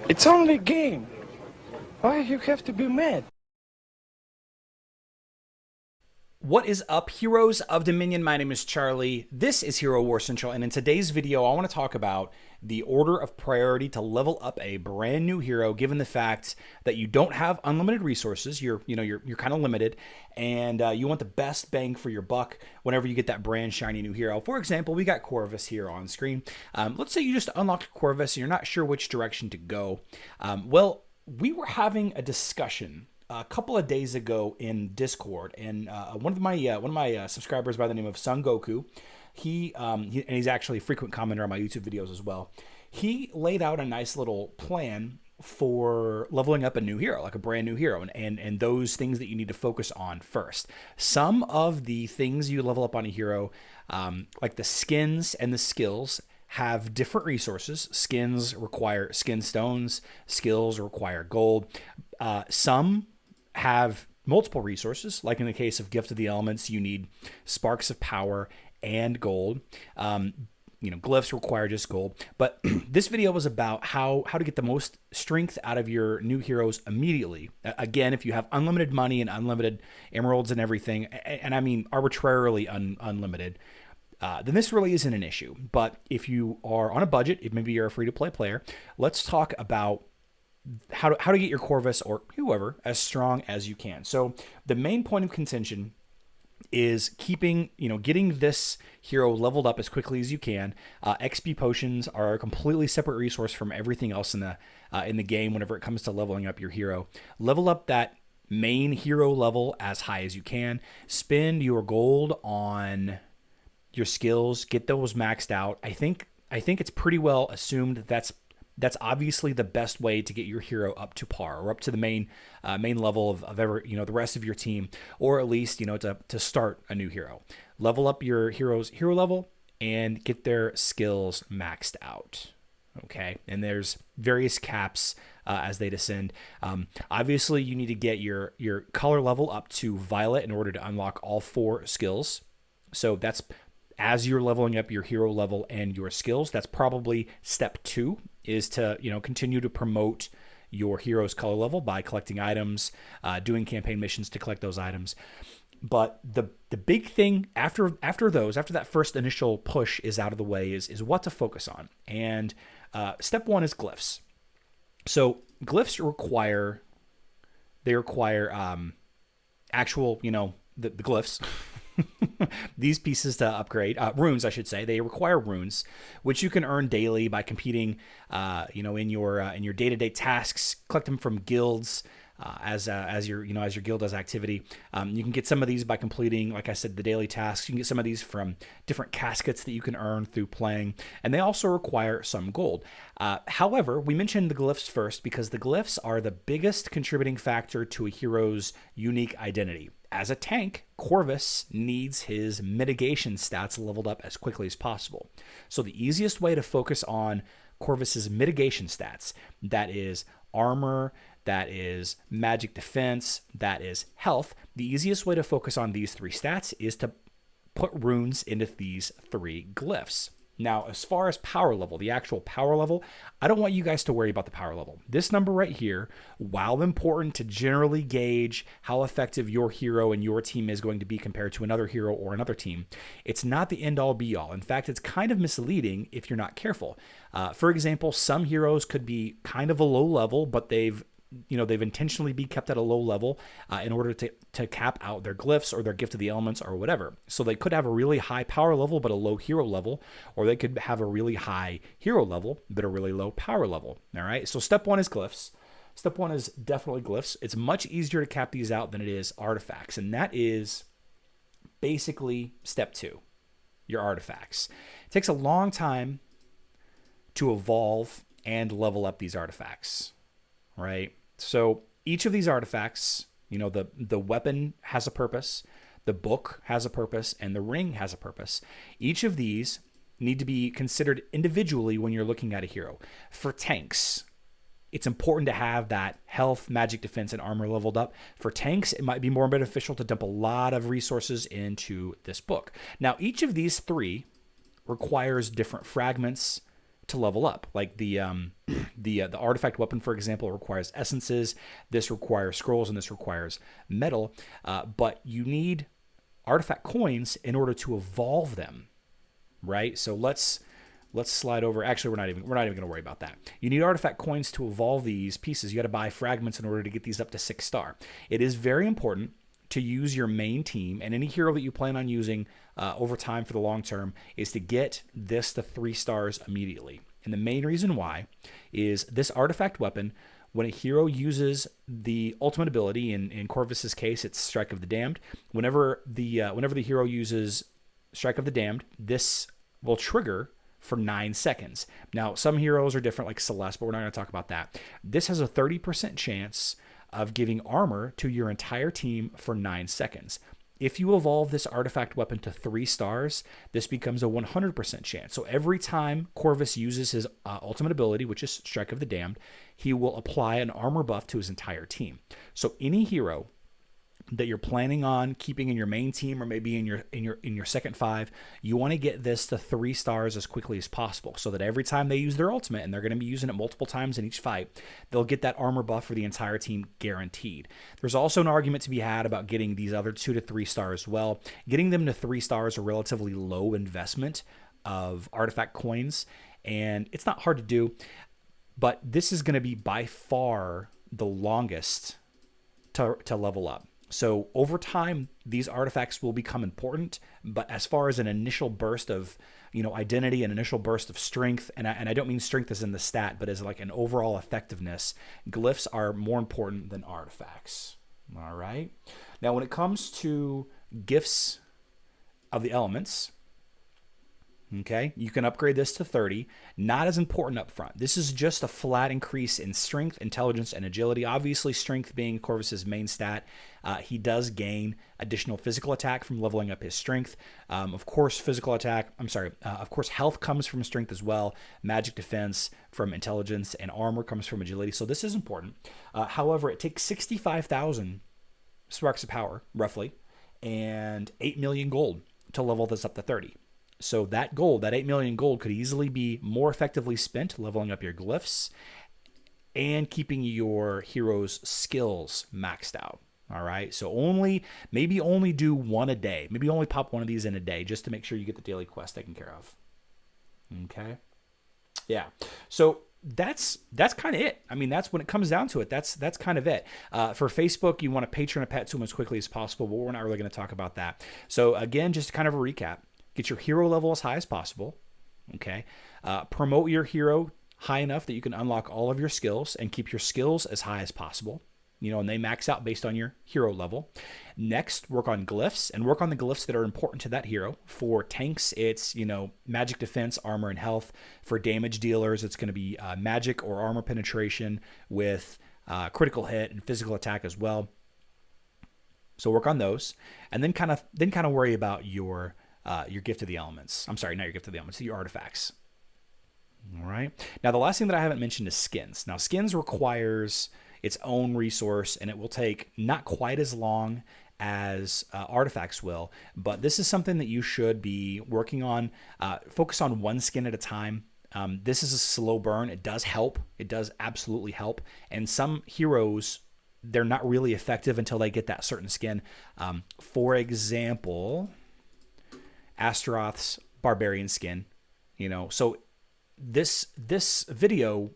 It's only a game. Why you have to be mad? What is up, heroes of Dominion? My name is Charlie. This is Hero Wars Central, and in today's video, I want to talk about the order of priority to level up a brand new hero, given the fact that you don't have unlimited resources. You're kind of limited, and you want the best bang for your buck whenever you get that brand shiny new hero. For example, we got Corvus here on screen. Let's say you just unlocked Corvus and you're not sure which direction to go. Well, we were having a discussion a couple of days ago in Discord, and one of my subscribers by the name of Son Goku, and he's actually a frequent commenter on my YouTube videos as well. He laid out a nice little plan for leveling up a new hero, like a brand new hero, and those things that you need to focus on first. Some of the things you level up on a hero, like the skins and the skills, have different resources. Skins require skin stones, skills require gold. Some have multiple resources, like in the case of Gift of the Elements, you need sparks of power and gold. Glyphs require just gold. But this video was about how to get the most strength out of your new heroes immediately. Again, if you have unlimited money and unlimited emeralds and everything, and I mean arbitrarily unlimited, then this really isn't an issue. But if you are on a budget, if maybe you're a free-to-play player, let's talk about how to get your Corvus or whoever as strong as you can. So the main point of contention is getting this hero leveled up as quickly as you can. XP potions are a completely separate resource from everything else in the game whenever it comes to leveling up your hero. Level up that main hero level as high as you can. Spend your gold on your skills, get those maxed out. I think it's pretty well assumed that that's obviously the best way to get your hero up to par or up to the main level of the rest of your team, or at least to start a new hero. Level up your hero's hero level and get their skills maxed out. Okay, and there's various caps as they descend. Obviously, you need to get your color level up to violet in order to unlock all 4 skills. So that's as you're leveling up your hero level and your skills. That's probably step 2, is to continue to promote your hero's color level by collecting items, doing campaign missions to collect those items. But the big thing after that first initial push is out of the way is what to focus on. And step 1 is glyphs. So glyphs require actual the glyphs. These pieces to upgrade, runes, I should say. They require runes, which you can earn daily by competing, in your day-to-day tasks. Collect them from guilds as your guild does activity. You can get some of these by completing, like I said, the daily tasks. You can get some of these from different caskets that you can earn through playing, and they also require some gold. However, we mentioned the glyphs first because the glyphs are the biggest contributing factor to a hero's unique identity. As a tank, Corvus needs his mitigation stats leveled up as quickly as possible. So the easiest way to focus on Corvus's mitigation stats, that is armor, that is magic defense, that is health, the easiest way to focus on these 3 stats is to put runes into these 3 glyphs. Now, as far as power level, the actual power level, I don't want you guys to worry about the power level. This number right here, while important to generally gauge how effective your hero and your team is going to be compared to another hero or another team, it's not the end-all be-all. In fact, it's kind of misleading if you're not careful. For example, some heroes could be kind of a low level, but they've intentionally be kept at a low level in order to cap out their glyphs or their gift of the elements or whatever. So they could have a really high power level but a low hero level, or they could have a really high hero level but a really low power level. All right. So step 1 is glyphs. Step 1 is definitely glyphs. It's much easier to cap these out than it is artifacts, and that is basically step 2, your artifacts. It takes a long time to evolve and level up these artifacts. Right? So each of these artifacts, the weapon has a purpose, the book has a purpose, and the ring has a purpose. Each of these need to be considered individually when you're looking at a hero. For tanks, it's important to have that health, magic defense, and armor leveled up. For tanks, it might be more beneficial to dump a lot of resources into this book. Now, each of these 3 requires different fragments, to level up. Like the the artifact weapon, for example, requires essences. This requires scrolls, and this requires metal. But you need artifact coins in order to evolve them, right? So let's slide over. Actually, we're not even going to worry about that. You need artifact coins to evolve these pieces. You got to buy fragments in order to get these up to 6-star. It is very important to use your main team, and any hero that you plan on using over time for the long term is to get this to 3 stars immediately. And the main reason why is this artifact weapon, when a hero uses the ultimate ability, in Corvus's case, it's Strike of the Damned. Whenever the hero uses Strike of the Damned, this will trigger for 9 seconds. Now, some heroes are different, like Celeste, but we're not going to talk about that. This has a 30% chance of giving armor to your entire team for 9 seconds. If you evolve this artifact weapon to 3 stars, this becomes a 100% chance. So every time Corvus uses his ultimate ability, which is Strike of the Damned, he will apply an armor buff to his entire team. So any hero that you're planning on keeping in your main team, or maybe in your second 5, you want to get this to 3 stars as quickly as possible, so that every time they use their ultimate, and they're going to be using it multiple times in each fight, they'll get that armor buff for the entire team guaranteed. There's also an argument to be had about getting these other 2 to 3 stars as well. Getting them to 3 stars are relatively low investment of artifact coins, and it's not hard to do, but this is going to be by far the longest to level up. So over time, these artifacts will become important, but as far as an initial burst of, identity, an initial burst of strength, and I don't mean strength as in the stat, but as like an overall effectiveness, glyphs are more important than artifacts. All right. Now, when it comes to gifts of the elements, okay, you can upgrade this to 30. Not as important up front. This is just a flat increase in strength, intelligence, and agility. Obviously, strength being Corvus's main stat, he does gain additional physical attack from leveling up his strength. Of course, of course, health comes from strength as well. Magic defense from intelligence, and armor comes from agility. So this is important. However, it takes 65,000 sparks of power, roughly, and 8 million gold to level this up to 30. So that gold, that 8 million gold, could easily be more effectively spent leveling up your glyphs and keeping your hero's skills maxed out. All right. So maybe only do 1 a day. Maybe only pop 1 of these in a day just to make sure you get the daily quest taken care of. Okay. Yeah. So that's kind of it. I mean, that's when it comes down to it. That's kind of it. For Facebook, you want to patron a pet to them as quickly as possible, but we're not really going to talk about that. So again, just kind of a recap. Get your hero level as high as possible, okay? Promote your hero high enough that you can unlock all of your skills and keep your skills as high as possible, and they max out based on your hero level. Next, work on glyphs, and work on the glyphs that are important to that hero. For tanks, it's, magic defense, armor, and health. For damage dealers, it's going to be magic or armor penetration with critical hit and physical attack as well. So work on those, and then kind of worry about your gift of the elements. I'm sorry, not your gift of the elements, your artifacts. All right. Now, the last thing that I haven't mentioned is skins. Now, skins requires its own resource, and it will take not quite as long as artifacts will, but this is something that you should be working on. Focus on 1 skin at a time. This is a slow burn. It does help. It does absolutely help. And some heroes, they're not really effective until they get that certain skin. For example, Astaroth's barbarian skin, so this video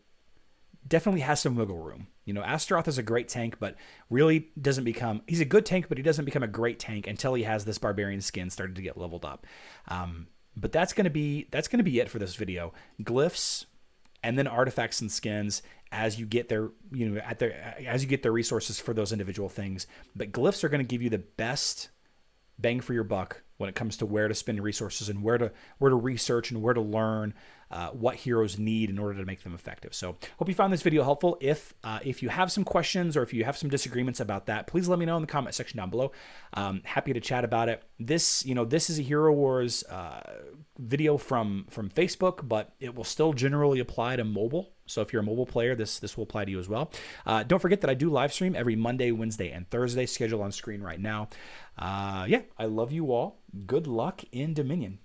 definitely has some wiggle room. Astaroth is a great tank, but really he's a good tank, but he doesn't become a great tank until he has this barbarian skin started to get leveled up. But that's going to be it for this video. Glyphs, and then artifacts and skins as you get their as you get their resources for those individual things. But glyphs are going to give you the best bang for your buck when it comes to where to spend resources and where to research and where to learn what heroes need in order to make them effective. So hope you found this video helpful. If you have some questions or if you have some disagreements about that, please let me know in the comment section down below. Happy to chat about it. This is a Hero Wars video from Facebook, but it will still generally apply to mobile. So if you're a mobile player, this will apply to you as well. Don't forget that I do live stream every Monday, Wednesday, and Thursday, schedule on screen right now. Yeah, I love you all. Good luck in Dominion.